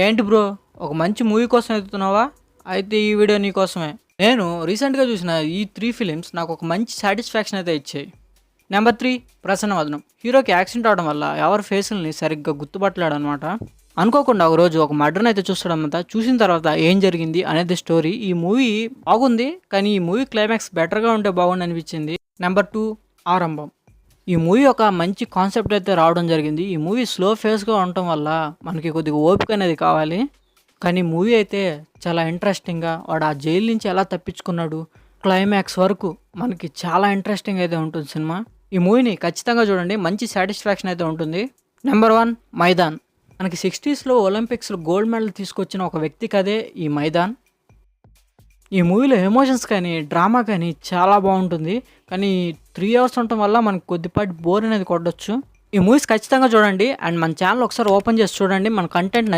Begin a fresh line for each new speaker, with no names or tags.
ఏంటి బ్రో, ఒక మంచి మూవీ కోసం ఎత్తుతున్నావా? అయితే ఈ వీడియో నీకోసమే. నేను రీసెంట్గా చూసిన ఈ 3 ఫిలిమ్స్ నాకు ఒక మంచి సాటిస్ఫాక్షన్ అయితే ఇచ్చాయి. నెంబర్ 3, ప్రసన్నవదనం. హీరోకి యాక్సిడెంట్ అవడం వల్ల ఎవరి ఫేసుల్ని సరిగ్గా గుర్తుపట్టలేడు అనమాట. అనుకోకుండా ఒకరోజు ఒక మర్డర్ని అయితే చూస్తాడనమాట. చూసిన తర్వాత ఏం జరిగింది అనేది స్టోరీ. ఈ మూవీ బాగుంది, కానీ ఈ మూవీ క్లైమాక్స్ బెటర్గా ఉంటే బాగుంది అనిపించింది. నెంబర్ 2, ఆరంభం. ఈ మూవీ ఒక మంచి కాన్సెప్ట్ అయితే రావడం జరిగింది. ఈ మూవీ స్లో ఫేస్గా ఉండటం వల్ల మనకి కొద్దిగా ఓపిక అనేది కావాలి. కానీ మూవీ అయితే చాలా ఇంట్రెస్టింగ్గా, వాడు ఆ జైలు నుంచి ఎలా తప్పించుకున్నాడు, క్లైమాక్స్ వరకు మనకి చాలా ఇంట్రెస్టింగ్ అయితే ఉంటుంది సినిమా. ఈ మూవీని ఖచ్చితంగా చూడండి, మంచి సాటిస్ఫాక్షన్ అయితే ఉంటుంది. నెంబర్ 1, మైదాన్. మనకి 60స్లో ఒలింపిక్స్లో గోల్డ్ మెడల్ తీసుకొచ్చిన ఒక వ్యక్తి కదే ఈ మైదాన్. ఈ మూవీలో ఎమోషన్స్ కానీ, డ్రామా కానీ చాలా బాగుంటుంది. కానీ 3 అవర్స్ ఉండటం వల్ల మనకు కొద్దిపాటి బోర్ అనేది కొట్టొచ్చు. ఈ మూవీస్ ఖచ్చితంగా చూడండి. అండ్ మన ఛానల్ ఒకసారి ఓపెన్ చేసి చూడండి. మన కంటెంట్